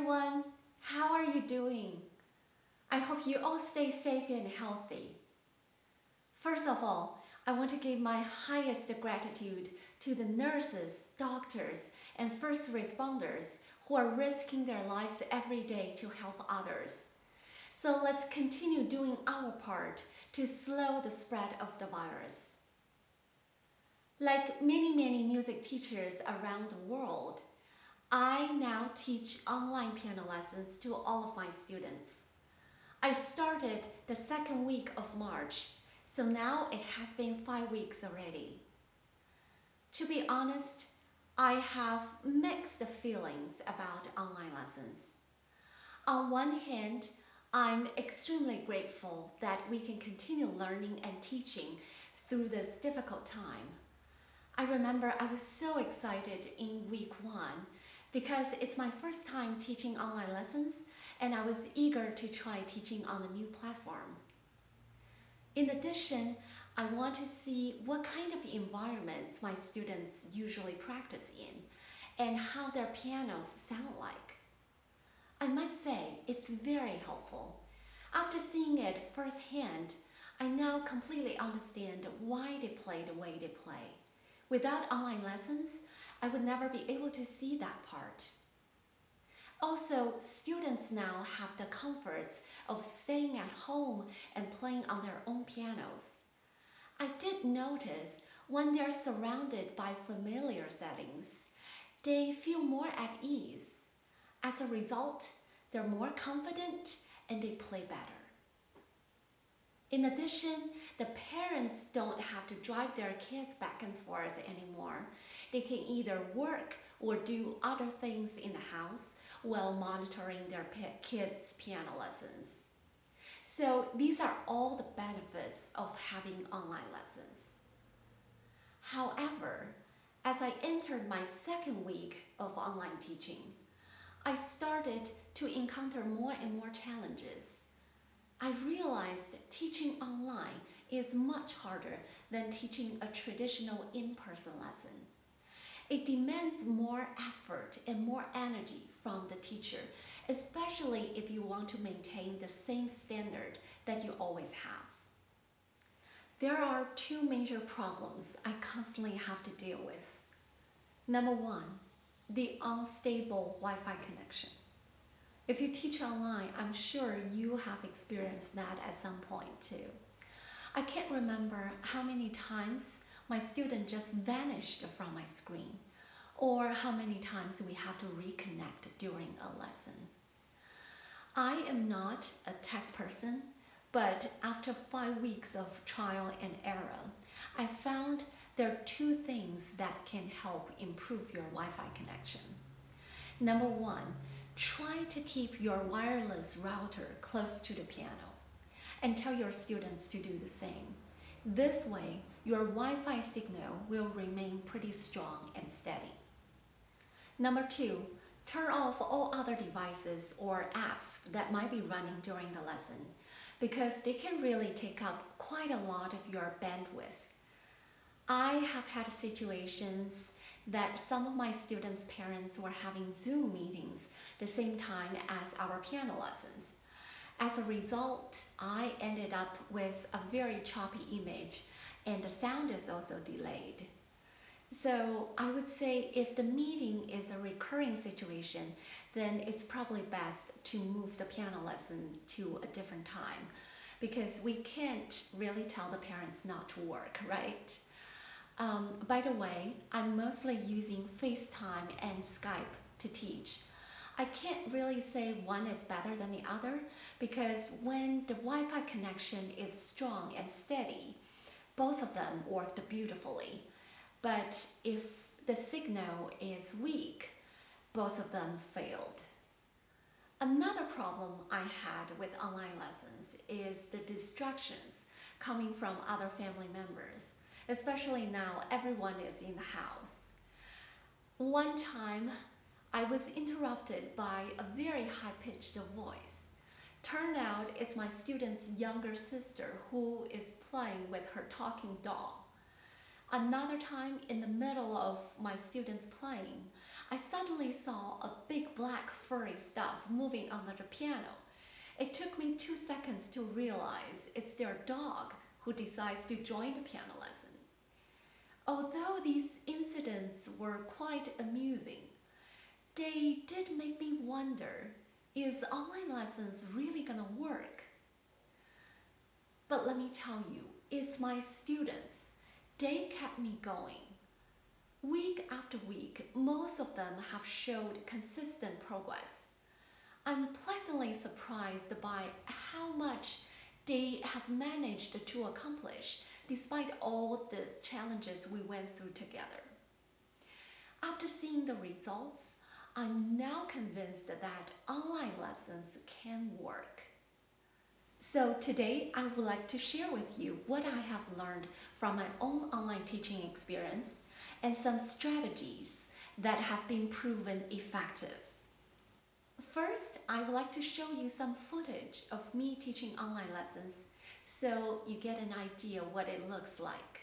everyone, how are you doing? I hope you all stay safe and healthy. First of all, I want to give my highest gratitude to the nurses, doctors, and first responders who are risking their lives every day to help others. So let's continue doing our part to slow the spread of the virus. Like many music teachers around the world, I now teach online piano lessons to all of my students. I started the second week of March, so now it has been 5 weeks already. To be honest, I have mixed feelings about online lessons. On one hand, I'm extremely grateful that we can continue learning and teaching through this difficult time. I remember I was so excited in week 1 because it's my first time teaching online lessons and I was eager to try teaching on the new platform. In addition, I want to see what kind of environments my students usually practice in and how their pianos sound like. I must say it's very helpful. After seeing it firsthand, I now completely understand why they play the way they play. Without online lessons, I would never be able to see that part. Also, students now have the comforts of staying at home and playing on their own pianos. I did notice when they're surrounded by familiar settings, they feel more at ease. As a result, they're more confident and they play better. In addition, the parents don't have to drive their kids back and forth anymore. They can either work or do other things in the house while monitoring their kids' piano lessons. So these are all the benefits of having online lessons. However, as I entered my second week of online teaching, I started to encounter more and more challenges. I realized that teaching online is much harder than teaching a traditional in-person lesson. It demands more effort and more energy from the teacher, especially if you want to maintain the same standard that you always have. There are 2 major problems I constantly have to deal with. Number 1, the unstable Wi-Fi connection. If you teach online, I'm sure you have experienced that at some point too. I can't remember how many times my student just vanished from my screen, or how many times we have to reconnect during a lesson. I am not a tech person, but after 5 weeks of trial and error, I found there are 2 things that can help improve your Wi-Fi connection. Number 1, try to keep your wireless router close to the piano and tell your students to do the same. This way, your Wi-Fi signal will remain pretty strong and steady. Number 2, turn off all other devices or apps that might be running during the lesson because they can really take up quite a lot of your bandwidth. I have had situations that some of my students' parents were having Zoom meetings the same time as our piano lessons. As a result, I ended up with a very choppy image and the sound is also delayed. So I would say if the meeting is a recurring situation, then it's probably best to move the piano lesson to a different time because we can't really tell the parents not to work, right? By the way, I'm mostly using FaceTime and Skype to teach. I can't really say one is better than the other because when the Wi-Fi connection is strong and steady, both of them worked beautifully. But if the signal is weak, both of them failed. Another problem I had with online lessons is the distractions coming from other family members. Especially now, everyone is in the house. One time, I was interrupted by a very high-pitched voice. Turned out it's my student's younger sister who is playing with her talking doll. Another time, in the middle of my students playing, I suddenly saw a big black furry stuff moving under the piano. It took me 2 seconds to realize it's their dog who decides to join the piano lesson. Although these incidents were quite amusing, they did make me wonder, is online lessons really gonna work? But let me tell you, it's my students. They kept me going. Week after week, most of them have showed consistent progress. I'm pleasantly surprised by how much they have managed to accomplish despite all the challenges we went through together. After seeing the results, I'm now convinced that online lessons can work. So today I would like to share with you what I have learned from my own online teaching experience and some strategies that have been proven effective. First, I would like to show you some footage of me teaching online lessons so you get an idea what it looks like.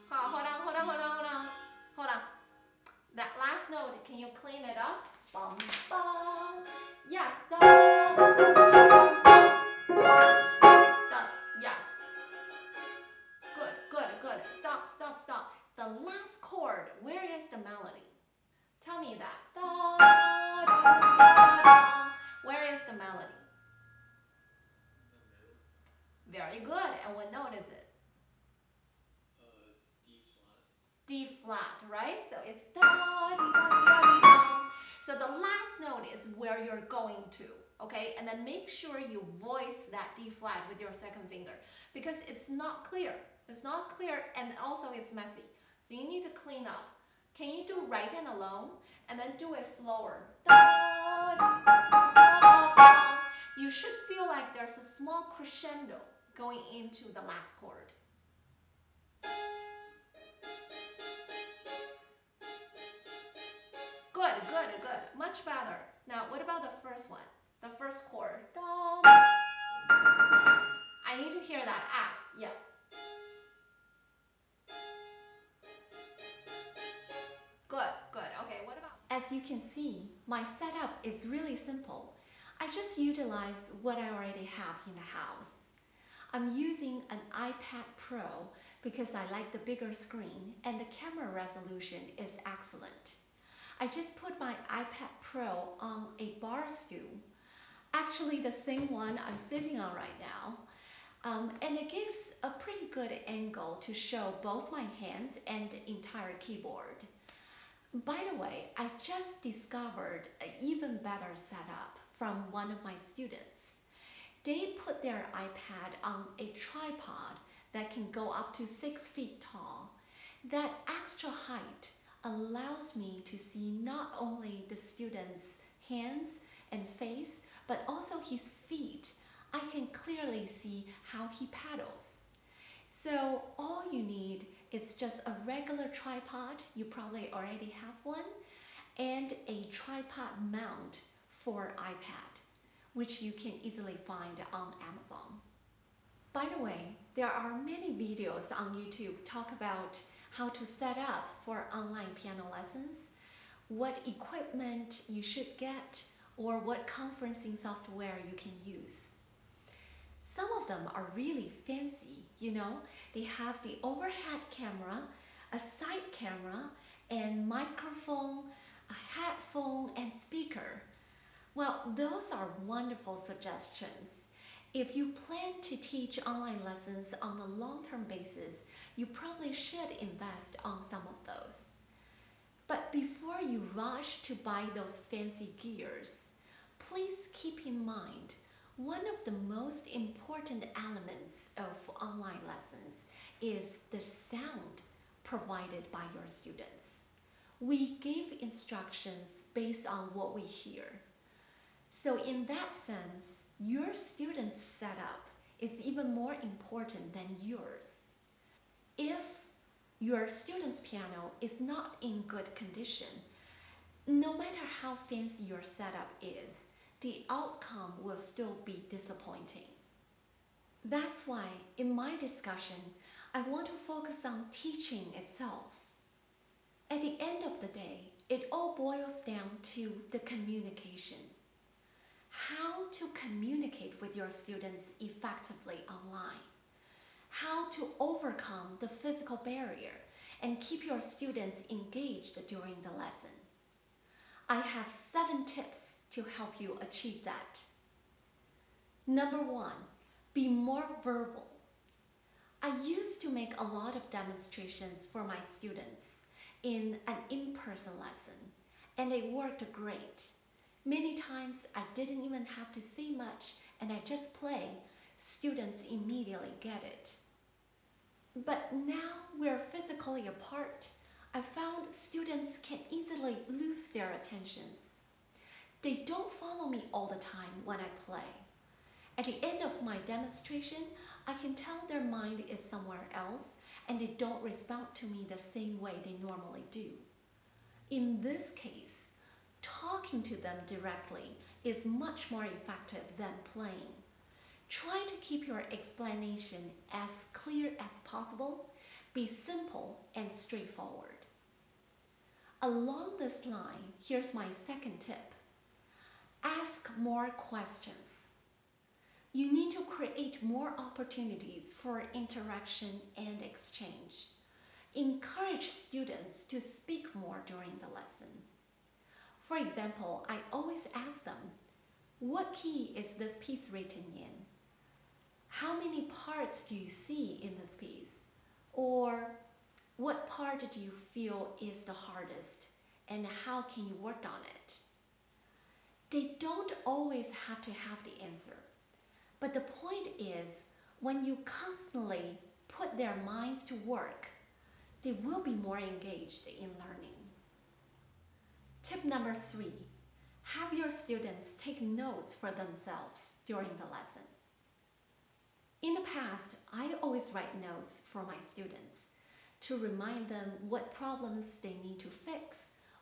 好, hold on. That last note, can you clean it up? Bum, bum. Yes, dum. Done. Yes. Good. Stop. The last chord, where is the melody? Tell me that. Da, da, da. Where is the melody? Very good. And what note is it? D flat, right? So it's da, dee, da, dee, da. So the last note is where you're going to, okay? And then make sure you voice that D flat with your second finger because it's not clear. It's not clear and also it's messy. So you need to clean up. Can you do right hand alone and then do it slower? Da, dee, da, da. You should feel like there's a small crescendo going into the last chord. Good. Much better. Now, what about the first one? The first chord. I need to hear that F. Yeah. Good. Okay, what about? As you can see, my setup is really simple. I just utilize what I already have in the house. I'm using an iPad Pro because I like the bigger screen and the camera resolution is excellent. I just put my iPad Pro on a bar stool, actually the same one I'm sitting on right now, and it gives a pretty good angle to show both my hands and the entire keyboard. By the way, I just discovered an even better setup from one of my students. They put their iPad on a tripod that can go up to 6 feet tall. That extra height allows me to see not only the student's hands and face, but also his feet. I can clearly see how he pedals. So all you need is just a regular tripod, you probably already have one, and a tripod mount for iPad, which you can easily find on Amazon. By the way, there are many videos on YouTube talk about how to set up for online piano lessons, what equipment you should get, or what conferencing software you can use. Some of them are really fancy, you know. They have the overhead camera, a side camera, and microphone, a headphone, and speaker. Well, those are wonderful suggestions. If you plan to teach online lessons on a long-term basis, you probably should invest on some of those. But before you rush to buy those fancy gears, please keep in mind one of the most important elements of online lessons is the sound provided by your students. We give instructions based on what we hear. So in that sense, your student's setup is even more important than yours. If your student's piano is not in good condition, no matter how fancy your setup is, the outcome will still be disappointing. That's why, in my discussion, I want to focus on teaching itself. At the end of the day, it all boils down to the communication. How to communicate with your students effectively online. How to overcome the physical barrier and keep your students engaged during the lesson. I have 7 tips to help you achieve that. Number 1, be more verbal. I used to make a lot of demonstrations for my students in an in-person lesson, and it worked great. Many times I didn't even have to say much and I just play. Students immediately get it. But now we're physically apart. I found students can easily lose their attentions. They don't follow me all the time when I play. At the end of my demonstration, I can tell their mind is somewhere else and they don't respond to me the same way they normally do. In this case, talking to them directly is much more effective than playing. Try to keep your explanation as clear as possible. Be simple and straightforward. Along this line, here's my second tip. Ask more questions. You need to create more opportunities for interaction and exchange. Encourage students to speak more during the lesson. For example, I always ask them, what key is this piece written in? How many parts do you see in this piece? Or what part do you feel is the hardest and how can you work on it? They don't always have to have the answer, but the point is when you constantly put their minds to work, they will be more engaged in learning. Tip number 3, have your students take notes for themselves during the lesson. In the past, I always write notes for my students to remind them what problems they need to fix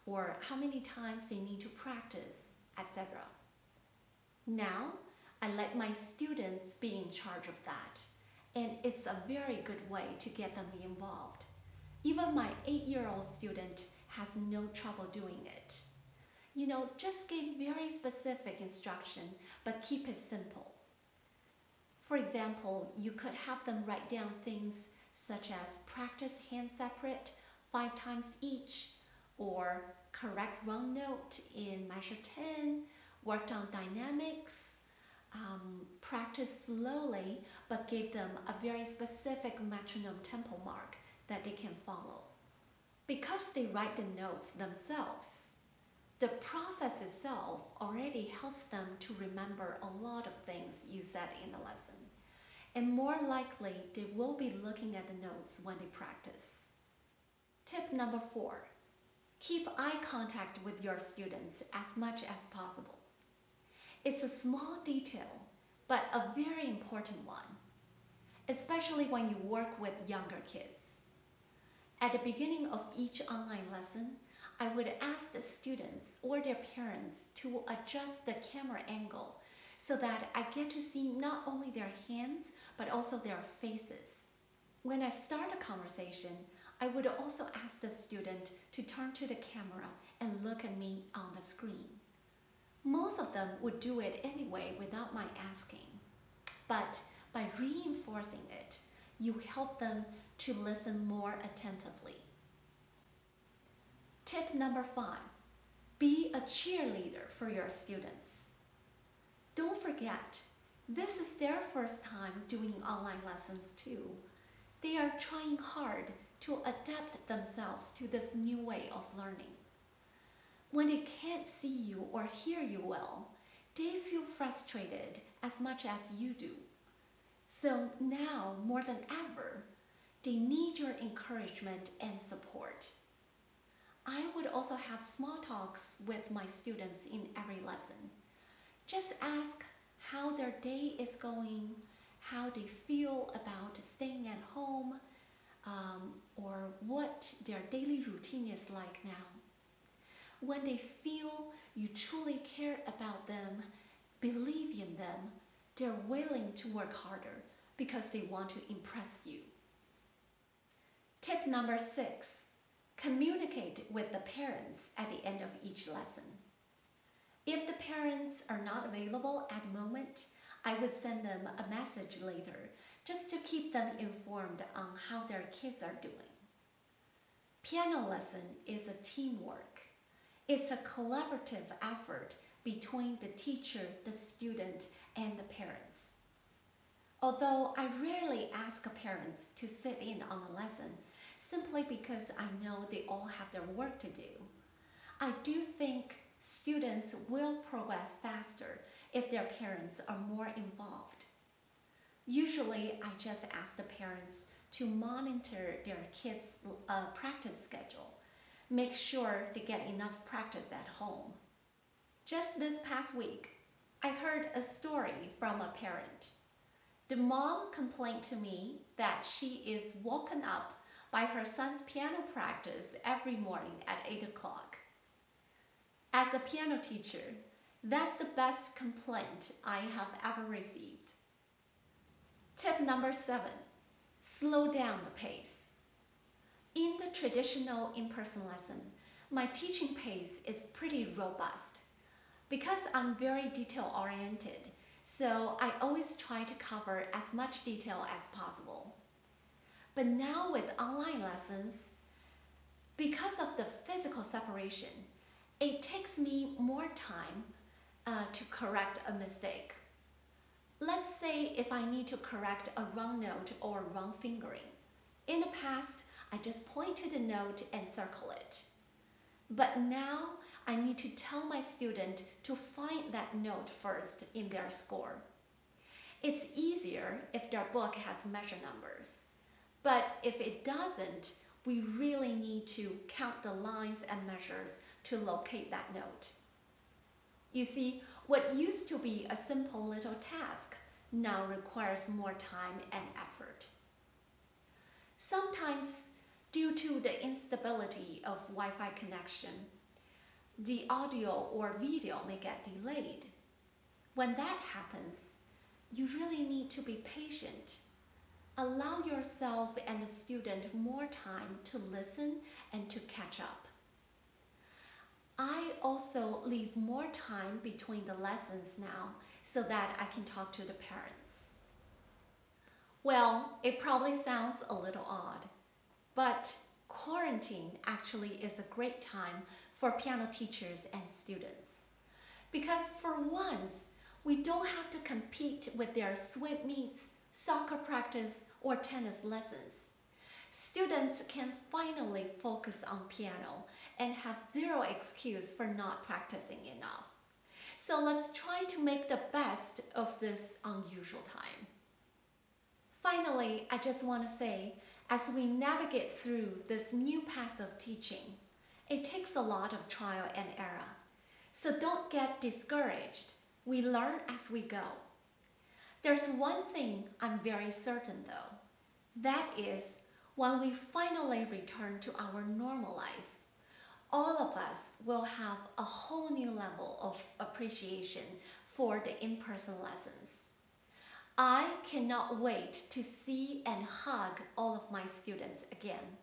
or how many times they need to practice, etc. Now, I let my students be in charge of that, and it's a very good way to get them involved. Even my 8-year-old student has no trouble doing it. Just give very specific instruction, but keep it simple. For example, you could have them write down things such as practice hand separate 5 times each, or correct wrong note in measure 10, worked on dynamics, practice slowly, but give them a very specific metronome tempo mark that they can follow. Because they write the notes themselves, the process itself already helps them to remember a lot of things you said in the lesson. And more likely, they will be looking at the notes when they practice. Tip number 4, keep eye contact with your students as much as possible. It's a small detail, but a very important one, especially when you work with younger kids. At the beginning of each online lesson, I would ask the students or their parents to adjust the camera angle so that I get to see not only their hands, but also their faces. When I start a conversation, I would also ask the student to turn to the camera and look at me on the screen. Most of them would do it anyway without my asking. But by reinforcing it, you help them to listen more attentively. Tip number 5, be a cheerleader for your students. Don't forget, this is their first time doing online lessons too. They are trying hard to adapt themselves to this new way of learning. When they can't see you or hear you well, they feel frustrated as much as you do. So now, more than ever, they need your encouragement and support. I would also have small talks with my students in every lesson. Just ask how their day is going, how they feel about staying at home, or what their daily routine is like now. When they feel you truly care about them, believe in them, they're willing to work harder because they want to impress you. Tip number 6, communicate with the parents at the end of each lesson. If the parents are not available at the moment, I would send them a message later just to keep them informed on how their kids are doing. Piano lesson is a teamwork. It's a collaborative effort between the teacher, the student, and the parents. Although I rarely ask parents to sit in on a lesson simply because I know they all have their work to do, I do think students will progress faster if their parents are more involved. Usually, I just ask the parents to monitor their kids' practice schedule, make sure they get enough practice at home. Just this past week, I heard a story from a parent. The mom complained to me that she is woken up by her son's piano practice every morning at 8 o'clock. As a piano teacher, that's the best complaint I have ever received. Tip number 7, slow down the pace. In the traditional in-person lesson, my teaching pace is pretty robust. Because I'm very detail-oriented, so I always try to cover as much detail as possible. But now with online lessons, because of the physical separation, it takes me more time to correct a mistake. Let's say if I need to correct a wrong note or wrong fingering. In the past, I just point to the note and circle it. But now, I need to tell my student to find that note first in their score. It's easier if their book has measure numbers. But if it doesn't, we really need to count the lines and measures to locate that note. You see, what used to be a simple little task now requires more time and effort. Sometimes, due to the instability of Wi-Fi connection, the audio or video may get delayed. When that happens, you really need to be patient. Allow yourself and the student more time to listen and to catch up. I also leave more time between the lessons now so that I can talk to the parents. Well, it probably sounds a little odd, but quarantine actually is a great time for piano teachers and students. Because for once, we don't have to compete with their swim meets, soccer practice, or tennis lessons. Students can finally focus on piano and have zero excuse for not practicing enough. So let's try to make the best of this unusual time. Finally, I just want to say, as we navigate through this new path of teaching, it takes a lot of trial and error. So don't get discouraged. We learn as we go. There's one thing I'm very certain though. That is, when we finally return to our normal life, all of us will have a whole new level of appreciation for the in-person lessons. I cannot wait to see and hug all of my students again.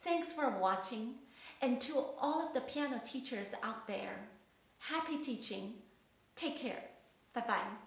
Thanks for watching, and to all of the piano teachers out there, happy teaching. Take care. Bye-bye.